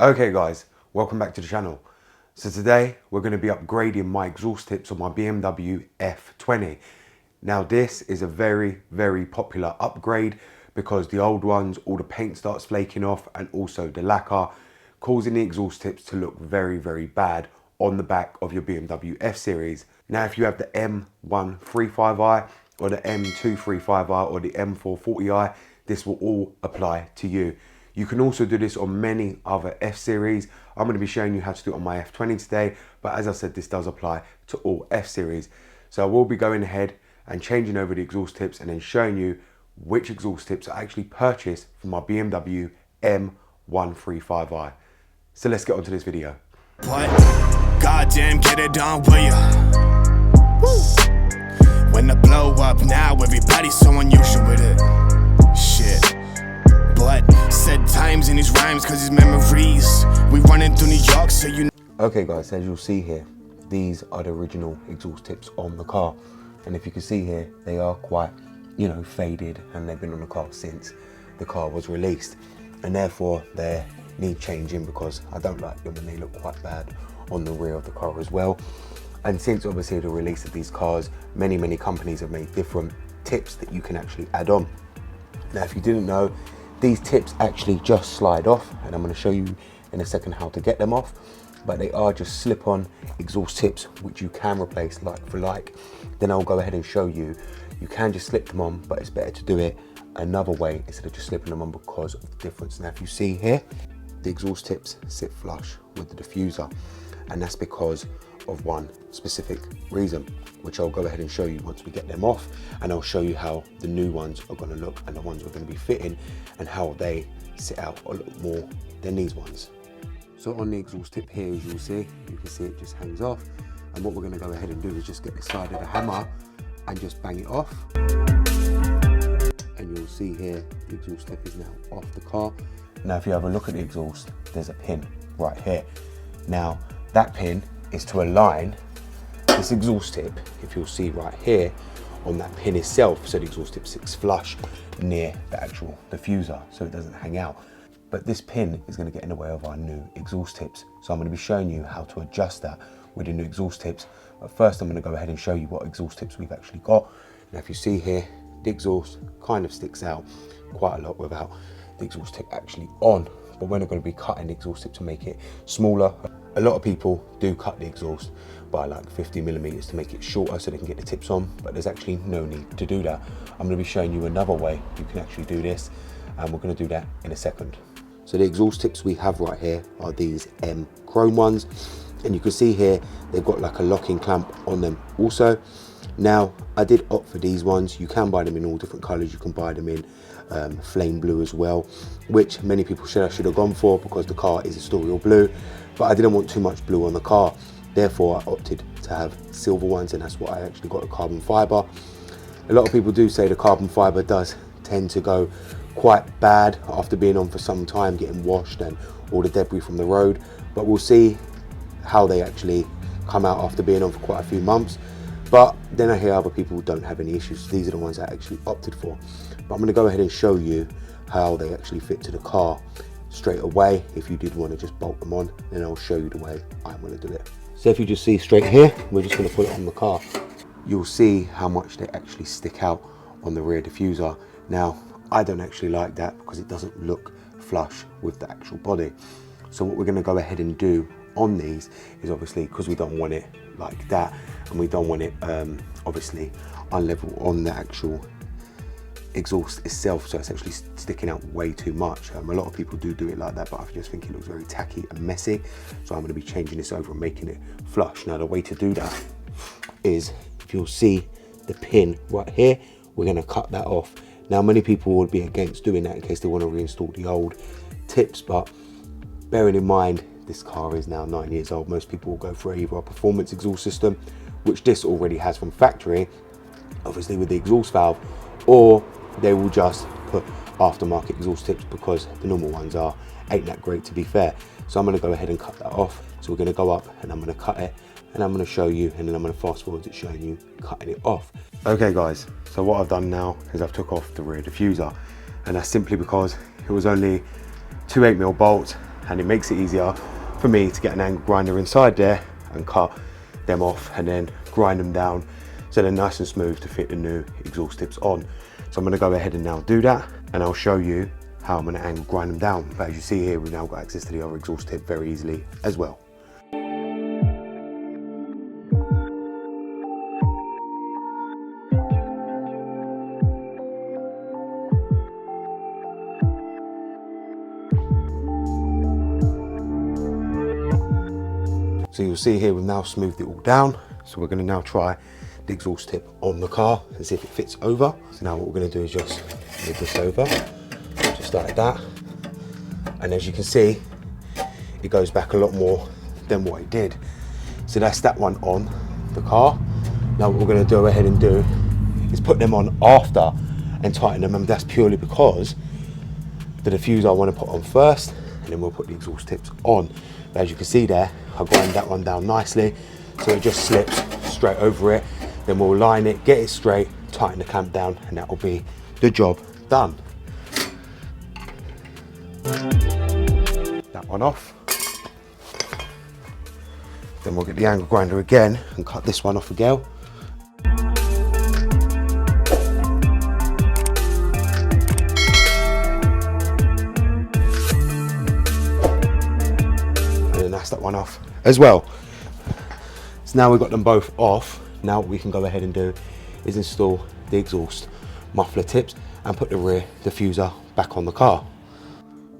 Okay guys, welcome back to the channel. So today we're going to be upgrading my exhaust tips on my BMW F20. Now this is a very popular upgrade because the old ones, all the paint starts flaking off and also the lacquer, causing the exhaust tips to look very bad on the back of your BMW F series. Now if you have the M135i or the M235i or the M440i, this will all apply to you. You can also do this on many other F series. I'm going to be showing you how to do it on my F20 today, but as I said, this does apply to all F series. So I will be going ahead and changing over the exhaust tips and then showing you which exhaust tips I actually purchased for my BMW M135i. So let's get on to this video. What? Goddamn, get it done, will ya? Woo! When the blow up now, everybody's so unusual with it. Shit. But said times in his rhymes, cause his memories. We running through New York, so you know. Okay guys, as you'll see here, these are the original exhaust tips on the car. And if you can see here, they are quite, faded, and they've been on the car since the car was released. And therefore they need changing because I don't like them and they look quite bad on the rear of the car as well. And since obviously the release of these cars, many companies have made different tips that you can actually add on. Now if you didn't know, these tips actually just slide off, and I'm going to show you in a second how to get them off, but they are just slip-on exhaust tips which you can replace like for like. Then I'll go ahead and show you, you can just slip them on, but it's better to do it another way instead of just slipping them on because of the difference. Now if you see here, the exhaust tips sit flush with the diffuser, and that's because of one specific reason, which I'll go ahead and show you once we get them off, and I'll show you how the new ones are going to look and the ones we're going to be fitting and how they sit out a little more than these ones. So on the exhaust tip here, as you'll see, you can see it just hangs off, and what we're going to go ahead and do is just get the side of the hammer and just bang it off, and you'll see here the exhaust tip is now off the car. Now if you have a look at the exhaust, there's a pin right here. Now that pin is to align this exhaust tip, if you'll see right here, on that pin itself, so the exhaust tip sits flush near the actual diffuser so it doesn't hang out. But this pin is going to get in the way of our new exhaust tips, so I'm going to be showing you how to adjust that with the new exhaust tips. But first I'm going to go ahead and show you what exhaust tips we've actually got. Now if you see here, the exhaust kind of sticks out quite a lot without the exhaust tip actually on, but we're not going to be cutting the exhaust tip to make it smaller. A lot of people do cut the exhaust by like 50mm to make it shorter so they can get the tips on, but there's actually no need to do that. I'm going to be showing you another way you can actually do this, and we're going to do that in a second. So the exhaust tips we have right here are these M chrome ones, and you can see here they've got like a locking clamp on them also. Now I did opt for these ones. You can buy them in all different colors. You can buy them in flame blue as well, which many people should have gone for because the car is Astoria blue, but I didn't want too much blue on the car, therefore I opted to have silver ones, and that's what I actually got, a carbon fiber. A lot of people do say the carbon fiber does tend to go quite bad after being on for some time, getting washed and all the debris from the road, but we'll see how they actually come out after being on for quite a few months. But then I hear other people don't have any issues. These are the ones I actually opted for. But I'm going to go ahead and show you how they actually fit to the car straight away. If you did want to just bolt them on, then I'll show you the way I'm going to do it. So if you just see straight here, we're just going to put it on the car. You'll see how much they actually stick out on the rear diffuser. Now, I don't actually like that because it doesn't look flush with the actual body. So what we're going to go ahead and do on these is, obviously, because we don't want it like that and we don't want it obviously unlevel on the actual exhaust itself, so it's actually sticking out way too much. A lot of people do it like that, but I just think it looks very tacky and messy, so I'm going to be changing this over and making it flush. Now the way to do that is, if you'll see the pin right here, we're going to cut that off. Now many people would be against doing that in case they want to reinstall the old tips, but bearing in mind this car is now 9 years old, most people will go for either a performance exhaust system, which this already has from factory, obviously with the exhaust valve, or they will just put aftermarket exhaust tips because the normal ones ain't that great, to be fair. So I'm going to go ahead and cut that off. So we're going to go up and I'm going to cut it, and I'm going to show you, and then I'm going to fast forward it showing you cutting it off. Okay guys, so what I've done now is I've took off the rear diffuser, and that's simply because it was only two 8mm bolts and it makes it easier for me to get an angle grinder inside there and cut them off and then grind them down so they're nice and smooth to fit the new exhaust tips on. So I'm going to go ahead and now do that, and I'll show you how I'm going to angle grind them down. But as you see here, we've now got access to the other exhaust tip very easily as well. So you'll see here we've now smoothed it all down. So we're going to now try the exhaust tip on the car and see if it fits over. So now what we're going to do is just move this over, just like that. And as you can see, it goes back a lot more than what it did. So that's that one on the car. Now what we're going to go ahead and do is put them on after and tighten them, and that's purely because the diffuser I want to put on first, and then we'll put the exhaust tips on. But as you can see there, I grind that one down nicely, so it just slips straight over it. Then we'll line it, get it straight, tighten the clamp down, and that will be the job done. That one off. Then we'll get the angle grinder again and cut this one off again. That's that one off as well. So now we've got them both off. Now what we can go ahead and do is install the exhaust muffler tips and put the rear diffuser back on the car.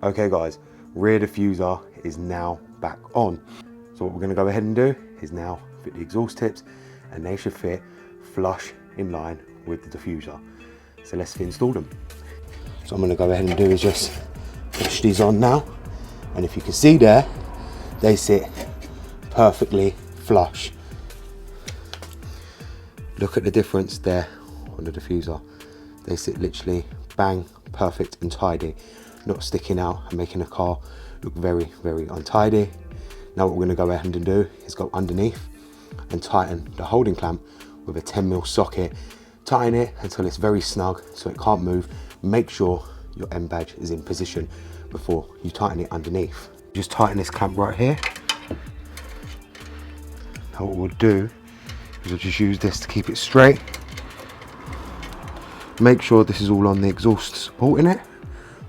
Okay guys, rear diffuser is now back on. So what we're going to go ahead and do is now fit the exhaust tips, and they should fit flush in line with the diffuser. So let's install them. So I'm going to go ahead and do is just push these on now, and if you can see there, they sit perfectly flush. Look at the difference there on the diffuser. They sit literally bang, perfect and tidy, not sticking out and making the car look very, very untidy. Now what we're going to go ahead and do is go underneath and tighten the holding clamp with a 10mm socket. Tighten it until it's very snug so it can't move. Make sure your M badge is in position before you tighten it underneath. Just tighten this clamp right here. Now what we'll do is we'll just use this to keep it straight. Make sure this is all on the exhaust supporting it.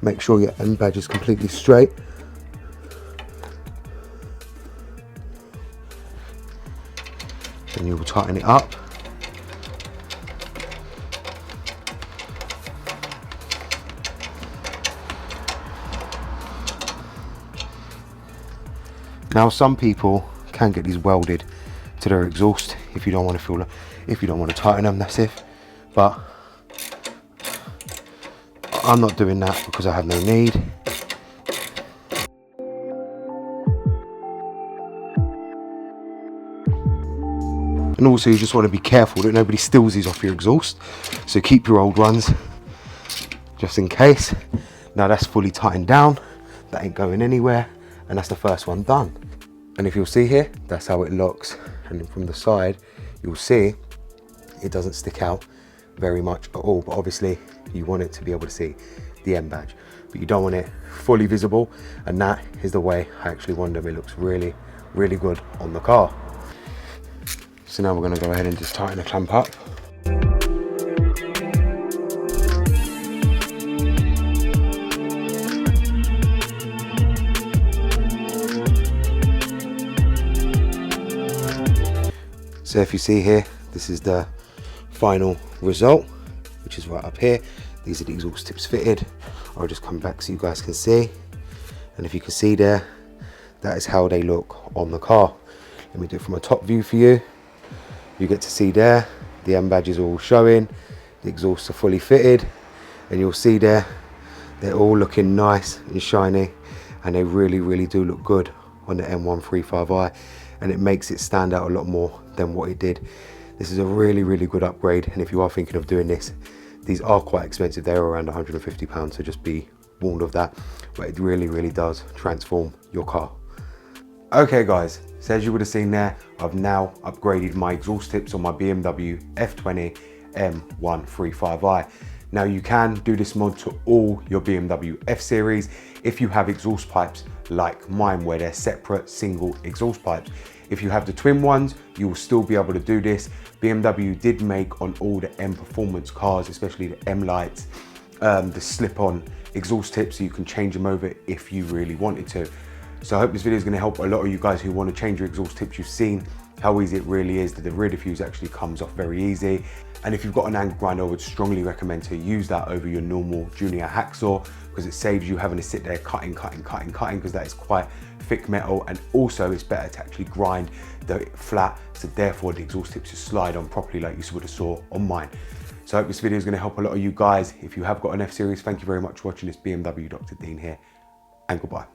Make sure your M badge is completely straight. Then you will tighten it up. Now some people can get these welded to their exhaust if you don't want to feel, if you don't want to tighten them, that's it. But I'm not doing that because I have no need. And also you just want to be careful that nobody steals these off your exhaust. So keep your old ones just in case. Now that's fully tightened down. That ain't going anywhere. And that's the first one done. And if you'll see here, that's how it looks. And then from the side, you'll see it doesn't stick out very much at all. But obviously you want it to be able to see the M badge, but you don't want it fully visible. And that is the way I actually want them. It looks really, really good on the car. So now we're going to go ahead and just tighten the clamp up. So if you see here, this is the final result, which is right up here. These are the exhaust tips fitted. I'll just come back so you guys can see. And if you can see there, that is how they look on the car. Let me do it from a top view for you. You get to see there, the M badge is all showing, the exhausts are fully fitted, and you'll see there, they're all looking nice and shiny, and they really, really do look good on the M135i, and it makes it stand out a lot more than what it did. This is a really, really good upgrade, and if you are thinking of doing this, these are quite expensive. They're around £150, so just be warned of that, but it really, really does transform your car. Okay guys, so as you would have seen there, I've now upgraded my exhaust tips on my BMW F20 M135i. Now you can do this mod to all your BMW F series if you have exhaust pipes like mine, where they're separate single exhaust pipes. If you have the twin ones, you will still be able to do this. BMW did make on all the M Performance cars, especially the M Lights, the slip-on exhaust tips, so you can change them over if you really wanted to. So I hope this video is going to help a lot of you guys who want to change your exhaust tips. You've seen how easy it really is. The rear diffuse actually comes off very easy. And if you've got an angle grinder, I would strongly recommend to use that over your normal junior hacksaw, because it saves you having to sit there cutting, because that is quite thick metal, and also it's better to actually grind the flat, so therefore the exhaust tips just slide on properly like you would have saw on mine. So I hope this video is going to help a lot of you guys. If you have got an F-Series, thank you very much for watching. This BMW Dr. Dean here, and goodbye.